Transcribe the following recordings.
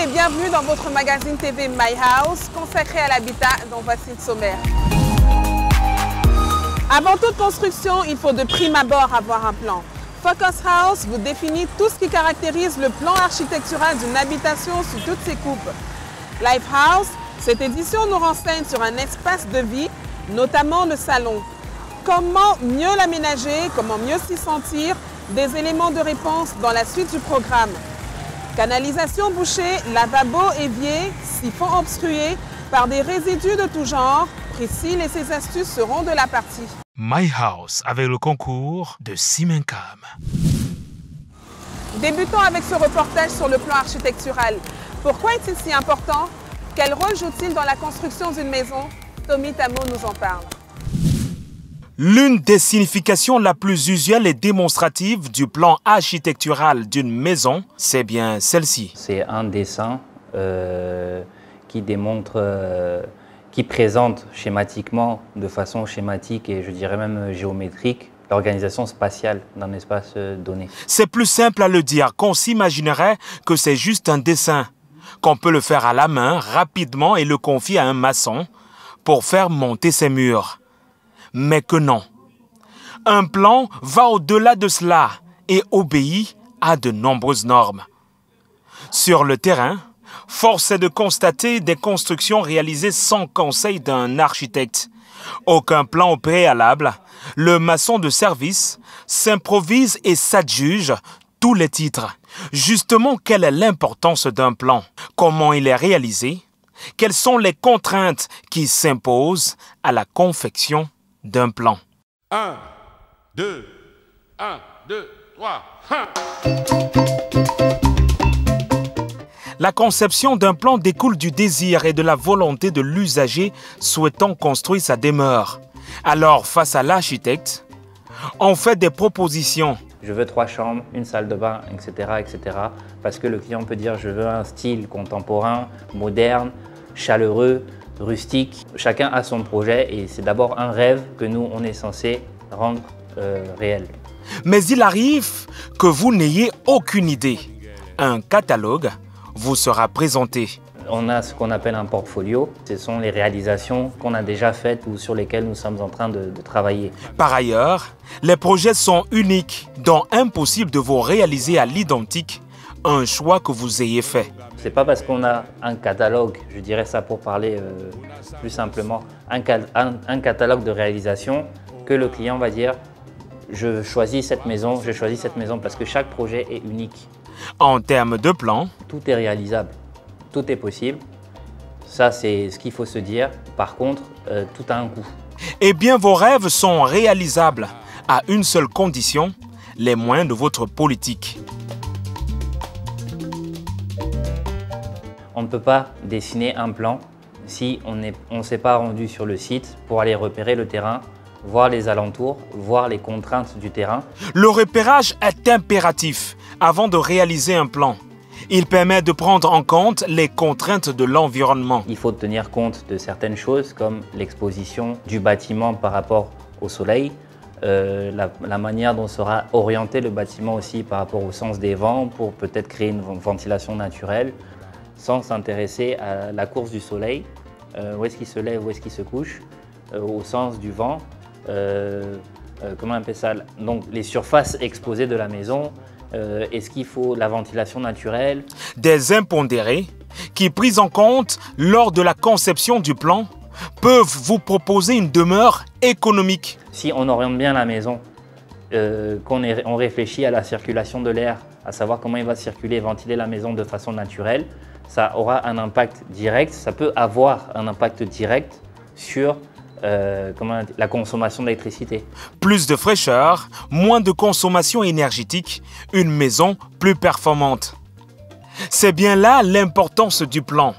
et bienvenue dans votre magazine TV My House, consacré à l'habitat, dont voici le sommaire. Avant toute construction, il faut de prime abord avoir un plan. Focus House vous définit tout ce qui caractérise le plan architectural d'une habitation sous toutes ses coupes. Lifehouse, cette édition nous renseigne sur un espace de vie, notamment le salon. Comment mieux l'aménager, comment mieux s'y sentir, des éléments de réponse dans la suite du programme. Canalisation bouchée, lavabo évier, siphon obstrué par des résidus de tout genre, Priscille et ses astuces seront de la partie. My House avec le concours de Simencam. Débutons avec ce reportage sur le plan architectural. Pourquoi est-il si important? Quel rôle joue-t-il dans la construction d'une maison? Tommy Tamo nous en parle. L'une des significations la plus usuelle et démonstrative du plan architectural d'une maison, c'est bien celle-ci. C'est un dessin qui démontre, qui présente schématiquement, de façon schématique et je dirais même géométrique, l'organisation spatiale d'un espace donné. C'est plus simple à le dire qu'on s'imaginerait que c'est juste un dessin, qu'on peut le faire à la main rapidement et le confier à un maçon pour faire monter ses murs. Mais que non. Un plan va au-delà de cela et obéit à de nombreuses normes. Sur le terrain, force est de constater des constructions réalisées sans conseil d'un architecte. Aucun plan au préalable, le maçon de service s'improvise et s'adjuge tous les titres. Justement, quelle est l'importance d'un plan? Comment il est réalisé? Quelles sont les contraintes qui s'imposent à la confection d'un plan? 1, 2, 1, 2, 3, 1. La conception d'un plan découle du désir et de la volonté de l'usager souhaitant construire sa demeure. Alors, face à l'architecte, on fait des propositions. Je veux 3 chambres, une salle de bain, etc., etc. Parce que le client peut dire je veux un style contemporain, moderne, chaleureux, rustique. Chacun a son projet et c'est d'abord un rêve que nous, on est censé rendre réel. Mais il arrive que vous n'ayez aucune idée. Un catalogue vous sera présenté. On a ce qu'on appelle un portfolio. Ce sont les réalisations qu'on a déjà faites ou sur lesquelles nous sommes en train de travailler. Par ailleurs, les projets sont uniques, donc impossible de vous réaliser à l'identique un choix que vous ayez fait. C'est pas parce qu'on a un catalogue, je dirais ça pour parler plus simplement, un catalogue de réalisation que le client va dire je choisis cette maison parce que chaque projet est unique. En termes de plan, tout est réalisable, tout est possible. Ça, c'est ce qu'il faut se dire. Par contre, tout a un coût. Eh bien, vos rêves sont réalisables à une seule condition, les moyens de votre politique. On ne peut pas dessiner un plan si on ne s'est pas rendu sur le site pour aller repérer le terrain, voir les alentours, voir les contraintes du terrain. Le repérage est impératif avant de réaliser un plan. Il permet de prendre en compte les contraintes de l'environnement. Il faut tenir compte de certaines choses comme l'exposition du bâtiment par rapport au soleil, la manière dont sera orienté le bâtiment aussi par rapport au sens des vents pour peut-être créer une ventilation naturelle, sans s'intéresser à la course du soleil, où est-ce qu'il se lève, où est-ce qu'il se couche, au sens du vent, comment on appelle ça? Donc les surfaces exposées de la maison, est-ce qu'il faut la ventilation naturelle? Des impondérés qui, pris en compte lors de la conception du plan, peuvent vous proposer une demeure économique. Si on oriente bien la maison, on réfléchit à la circulation de l'air, à savoir comment il va circuler et ventiler la maison de façon naturelle, ça aura un impact direct, ça peut avoir un impact direct sur la consommation d'électricité. Plus de fraîcheur, moins de consommation énergétique, une maison plus performante. C'est bien là l'importance du plan.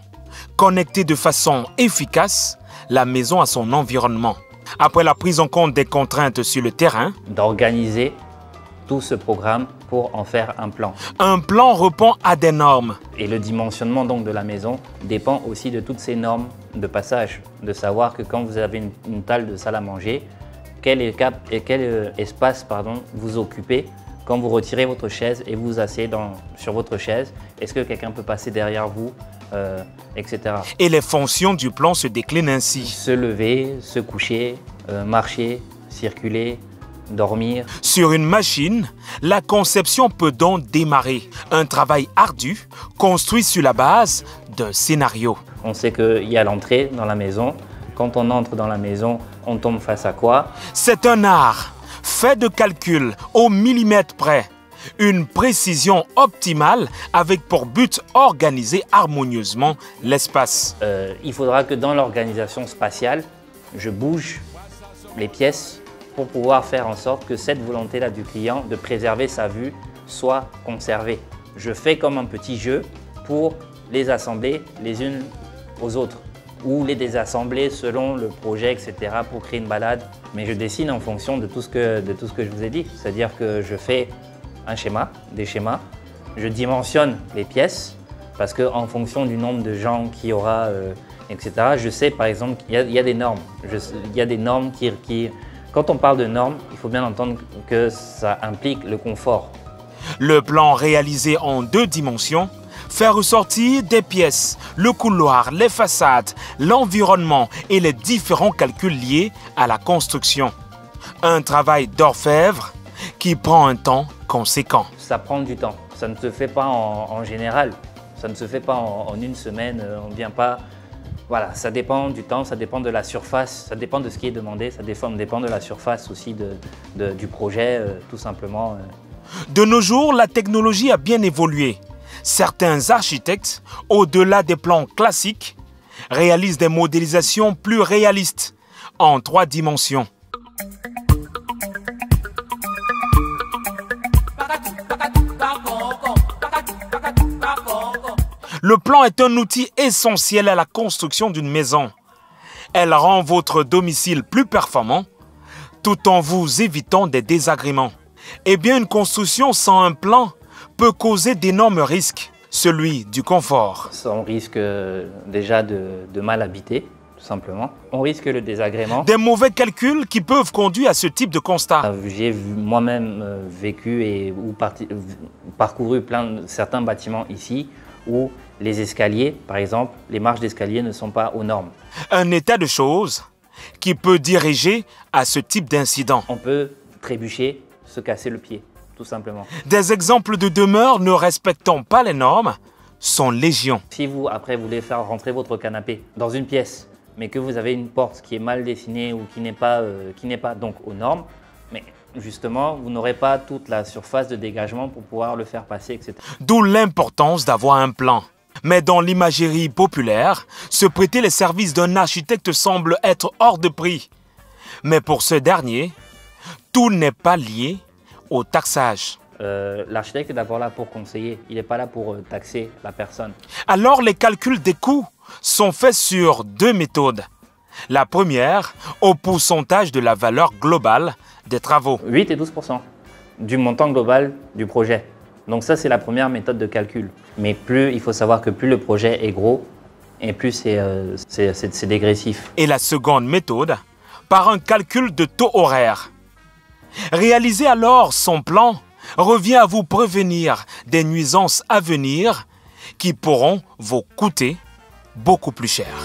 Connecter de façon efficace la maison à son environnement. Après la prise en compte des contraintes sur le terrain, d'organiser tout ce programme pour en faire un plan. Un plan répond à des normes. Et le dimensionnement donc de la maison dépend aussi de toutes ces normes de passage, de savoir que quand vous avez une table de salle à manger, quel espace vous occupez Quand vous retirez votre chaise et vous vous asseyez sur votre chaise, est-ce que quelqu'un peut passer derrière vous, etc. Et les fonctions du plan se déclinent ainsi. Se lever, se coucher, marcher, circuler, dormir. Sur une machine, la conception peut donc démarrer. Un travail ardu, construit sur la base d'un scénario. On sait qu'il y a l'entrée dans la maison. Quand on entre dans la maison, on tombe face à quoi? C'est un art, fait de calculs au millimètre près. Une précision optimale avec pour but organiser harmonieusement l'espace. Il faudra que dans l'organisation spatiale, je bouge les pièces pour pouvoir faire en sorte que cette volonté-là du client de préserver sa vue soit conservée. Je fais comme un petit jeu pour les assembler les unes aux autres ou les désassembler selon le projet, etc. pour créer une balade. Mais je dessine en fonction de tout ce que je vous ai dit. C'est-à-dire que je fais un schéma, des schémas, je dimensionne les pièces parce qu'en fonction du nombre de gens qu'il y aura, etc., je sais par exemple qu'il y a des normes. Il y a des normes qui... Quand on parle de normes, il faut bien entendre que ça implique le confort. Le plan réalisé en 2 dimensions fait ressortir des pièces, le couloir, les façades, l'environnement et les différents calculs liés à la construction. Un travail d'orfèvre qui prend un temps conséquent. Ça prend du temps. Ça ne se fait pas en général. Ça ne se fait pas en une semaine. On ne vient pas... Voilà, ça dépend du temps, ça dépend de la surface, ça dépend de ce qui est demandé, ça dépend de la surface aussi du projet, tout simplement. De nos jours, la technologie a bien évolué. Certains architectes, au-delà des plans classiques, réalisent des modélisations plus réalistes, en 3 dimensions. Le plan est un outil essentiel à la construction d'une maison. Elle rend votre domicile plus performant, tout en vous évitant des désagréments. Eh bien, une construction sans un plan peut causer d'énormes risques, celui du confort. On risque déjà de mal habiter, tout simplement. On risque le désagrément. Des mauvais calculs qui peuvent conduire à ce type de constat. J'ai moi-même vécu ou parcouru certains bâtiments ici où les escaliers, par exemple, les marches d'escalier ne sont pas aux normes. Un état de choses qui peut diriger à ce type d'incident. On peut trébucher, se casser le pied, tout simplement. Des exemples de demeures ne respectant pas les normes sont légion. Si vous, après, voulez faire rentrer votre canapé dans une pièce, mais que vous avez une porte qui est mal dessinée ou qui n'est pas donc aux normes, mais justement, vous n'aurez pas toute la surface de dégagement pour pouvoir le faire passer, etc. D'où l'importance d'avoir un plan. Mais dans l'imagerie populaire, se prêter les services d'un architecte semble être hors de prix. Mais pour ce dernier, tout n'est pas lié au taxage. L'architecte est d'abord là pour conseiller, il n'est pas là pour taxer la personne. Alors les calculs des coûts sont faits sur 2 méthodes. La première, au pourcentage de la valeur globale des travaux. 8 et 12% du montant global du projet. Donc ça, c'est la première méthode de calcul. Mais il faut savoir que plus le projet est gros, et plus c'est dégressif. Et la seconde méthode, par un calcul de taux horaire. Réaliser alors son plan revient à vous prévenir des nuisances à venir qui pourront vous coûter beaucoup plus cher.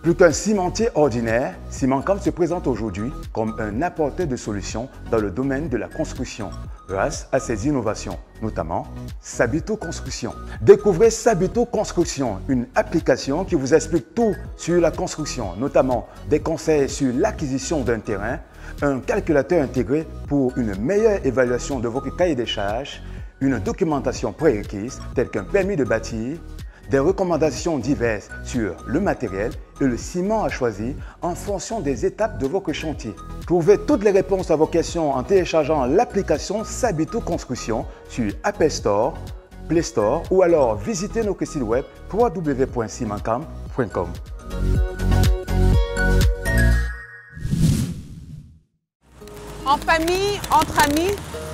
Plus qu'un cimentier ordinaire, Cimencom se présente aujourd'hui comme un apporteur de solutions dans le domaine de la construction, grâce à ses innovations, notamment Sabito Construction. Découvrez Sabito Construction, une application qui vous explique tout sur la construction, notamment des conseils sur l'acquisition d'un terrain, un calculateur intégré pour une meilleure évaluation de votre cahier des charges, une documentation prérequise telle qu'un permis de bâtir, des recommandations diverses sur le matériel et le ciment à choisir en fonction des étapes de votre chantier. Trouvez toutes les réponses à vos questions en téléchargeant l'application Sabito Construction sur Apple Store, Play Store ou alors visitez notre site web www.cimencom.com. En famille, entre amis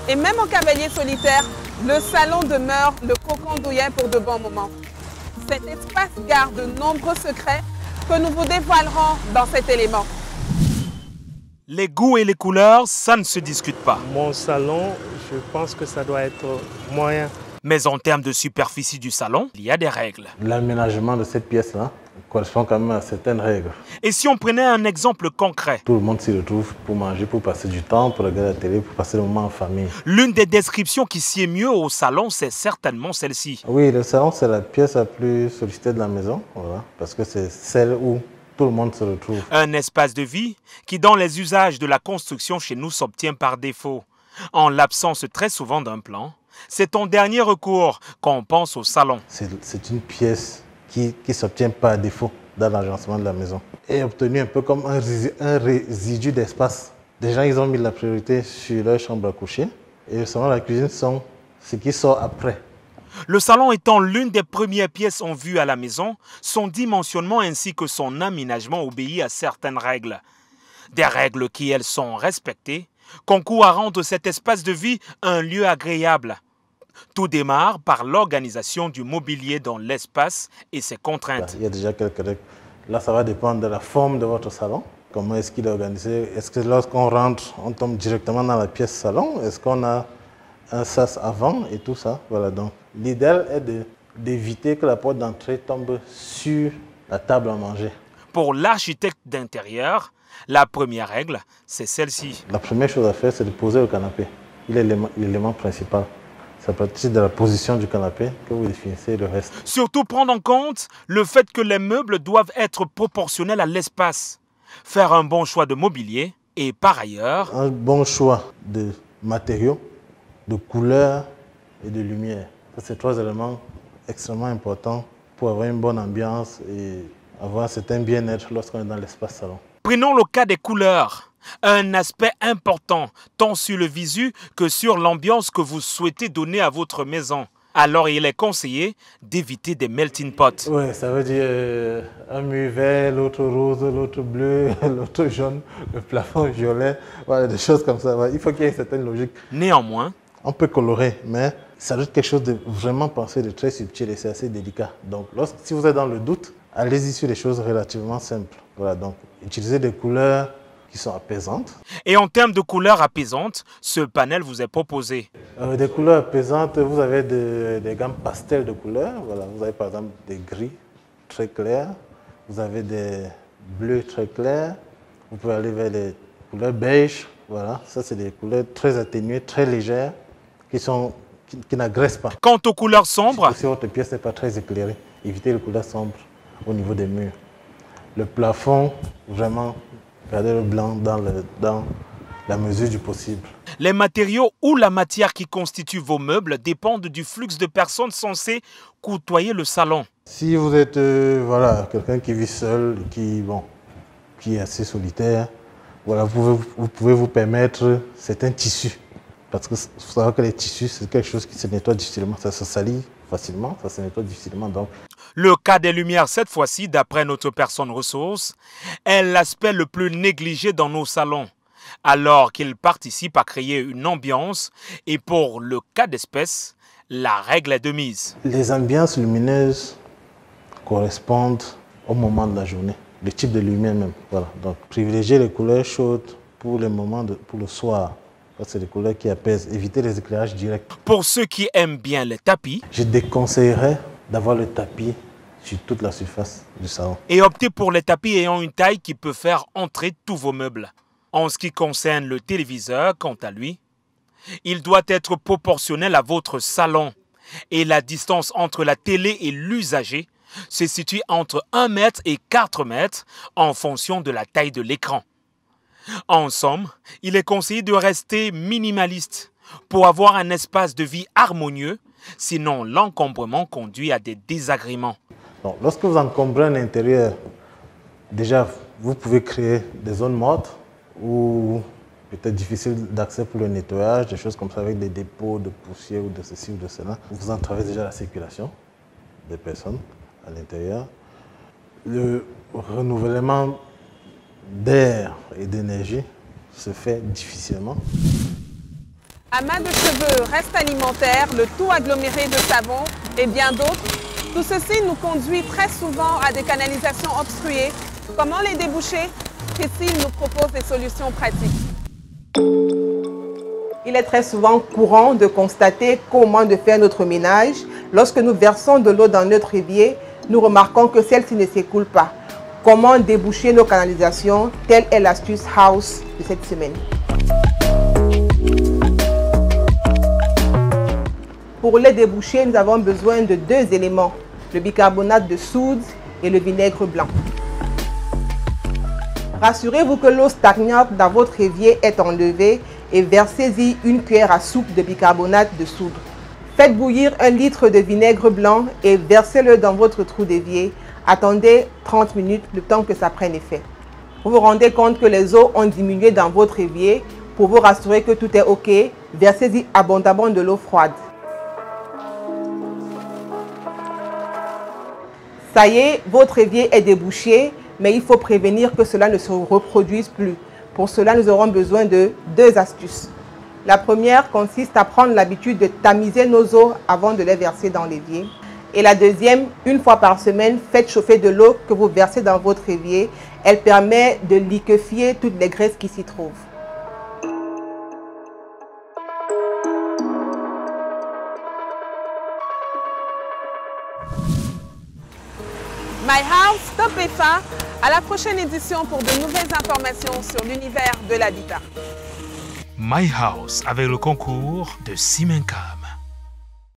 et même en cavalier solitaire, le salon demeure le cocon douillet pour de bons moments. Cet espace garde de nombreux secrets que nous vous dévoilerons dans cet élément. Les goûts et les couleurs, ça ne se discute pas. Mon salon, je pense que ça doit être moyen. Mais en termes de superficie du salon, il y a des règles. L'aménagement de cette pièce-là correspond quand même à certaines règles. Et si on prenait un exemple concret? Tout le monde s'y retrouve pour manger, pour passer du temps, pour regarder la télé, pour passer le moment en famille. L'une des descriptions qui sied mieux au salon, c'est certainement celle-ci. Oui, le salon, c'est la pièce la plus sollicitée de la maison, voilà, parce que c'est celle où tout le monde se retrouve. Un espace de vie qui, dans les usages de la construction chez nous, s'obtient par défaut. En l'absence très souvent d'un plan, c'est en dernier recours qu'on pense au salon. C'est une pièce qui s'obtient par défaut dans l'agencement de la maison. Et obtenu un peu comme un résidu d'espace. Les gens, ils ont mis la priorité sur leur chambre à coucher. Et le salon et la cuisine sont ce qui sort après. Le salon étant l'une des premières pièces en vue à la maison, son dimensionnement ainsi que son aménagement obéit à certaines règles. Des règles qui, elles, sont respectées, concourent à rendre cet espace de vie un lieu agréable. Tout démarre par l'organisation du mobilier dans l'espace et ses contraintes. Il y a déjà quelques règles. Là, ça va dépendre de la forme de votre salon. Comment est-ce qu'il est organisé? Est-ce que lorsqu'on rentre, on tombe directement dans la pièce salon? Est-ce qu'on a un sas avant et tout ça? Voilà, donc l'idéal est d'éviter que la porte d'entrée tombe sur la table à manger. Pour l'architecte d'intérieur, la première règle, c'est celle-ci. La première chose à faire, c'est de poser le canapé. Il est l'élément principal. C'est à partir de la position du canapé que vous définissez le reste. Surtout prendre en compte le fait que les meubles doivent être proportionnels à l'espace. Faire un bon choix de mobilier et par ailleurs... un bon choix de matériaux, de couleurs et de lumière. C'est trois éléments extrêmement importants pour avoir une bonne ambiance et avoir un certain bien-être lorsqu'on est dans l'espace salon. Prenons le cas des couleurs. Un aspect important, tant sur le visu que sur l'ambiance que vous souhaitez donner à votre maison. Alors il est conseillé d'éviter des melting pots. Oui, ça veut dire un mur vert, l'autre rose, l'autre bleu, l'autre jaune, le plafond violet, voilà, des choses comme ça. Il faut qu'il y ait une certaine logique. Néanmoins, on peut colorer, mais ça doit être quelque chose de vraiment pensé, de très subtil et c'est assez délicat. Donc si vous êtes dans le doute, allez-y sur des choses relativement simples. Voilà, donc utilisez des couleurs qui sont apaisantes. Et en termes de couleurs apaisantes, ce panel vous est proposé. Des couleurs apaisantes, vous avez des gammes pastels de couleurs. Voilà, vous avez par exemple des gris très clairs, vous avez des bleus très clairs, vous pouvez aller vers des couleurs beige. Voilà, ça c'est des couleurs très atténuées, très légères, qui n'agressent pas. Quant aux couleurs sombres, si votre pièce n'est pas très éclairée, évitez les couleurs sombres au niveau des murs. Le plafond, vraiment, gardez le blanc dans la mesure du possible. Les matériaux ou la matière qui constitue vos meubles dépendent du flux de personnes censées côtoyer le salon. Si vous êtes voilà, quelqu'un qui vit seul, qui est assez solitaire, voilà, vous pouvez vous permettre certains tissus. Parce que faut savoir que les tissus, c'est quelque chose qui se nettoie difficilement. Ça se salit facilement, ça se nettoie difficilement. Donc. Le cas des lumières, cette fois-ci, d'après notre personne ressource, est l'aspect le plus négligé dans nos salons, alors qu'il participe à créer une ambiance et pour le cas d'espèce, la règle est de mise. Les ambiances lumineuses correspondent au moment de la journée, le type de lumière même. Voilà. Donc privilégiez les couleurs chaudes pour les moments pour le soir. C'est des couleurs qui apaisent. Évitez les éclairages directs. Pour ceux qui aiment bien les tapis, je déconseillerais d'avoir le tapis sur toute la surface du salon. Et optez pour les tapis ayant une taille qui peut faire entrer tous vos meubles. En ce qui concerne le téléviseur, quant à lui, il doit être proportionnel à votre salon. Et la distance entre la télé et l'usager se situe entre 1 mètre et 4 mètres en fonction de la taille de l'écran. En somme, il est conseillé de rester minimaliste pour avoir un espace de vie harmonieux, sinon l'encombrement conduit à des désagréments. Donc, lorsque vous encombrez un intérieur, déjà vous pouvez créer des zones mortes ou peut-être difficiles d'accès pour le nettoyage, des choses comme ça avec des dépôts de poussière ou de ceci ou de cela. Vous entravez déjà la circulation des personnes à l'intérieur. Le renouvellement d'air et d'énergie se fait difficilement. Amas de cheveux, reste alimentaire, le tout aggloméré de savon et bien d'autres, Tout ceci nous conduit très souvent à des canalisations obstruées. Comment les déboucher? Priscille nous propose des solutions pratiques. Il est très souvent courant de constater qu'au moment de faire notre ménage, lorsque nous versons de l'eau dans notre évier, nous remarquons que celle-ci ne s'écoule pas. Comment déboucher nos canalisations? Telle est l'astuce house de cette semaine. Pour les déboucher, nous avons besoin de deux éléments, le bicarbonate de soude et le vinaigre blanc. Rassurez-vous que l'eau stagnante dans votre évier est enlevée et versez-y une cuillère à soupe de bicarbonate de soude. Faites bouillir 1 litre de vinaigre blanc et versez-le dans votre trou d'évier. Attendez 30 minutes, le temps que ça prenne effet. Vous vous rendez compte que les eaux ont diminué dans votre évier. Pour vous rassurer que tout est OK, versez-y abondamment de l'eau froide. Ça y est, votre évier est débouché, mais il faut prévenir que cela ne se reproduise plus. Pour cela, nous aurons besoin de 2 astuces. La première consiste à prendre l'habitude de tamiser nos eaux avant de les verser dans l'évier. Et la deuxième, une fois par semaine, faites chauffer de l'eau que vous versez dans votre évier. Elle permet de liquéfier toutes les graisses qui s'y trouvent. My House, stop et fin. À la prochaine édition pour de nouvelles informations sur l'univers de l'habitat. My House avec le concours de Simencam.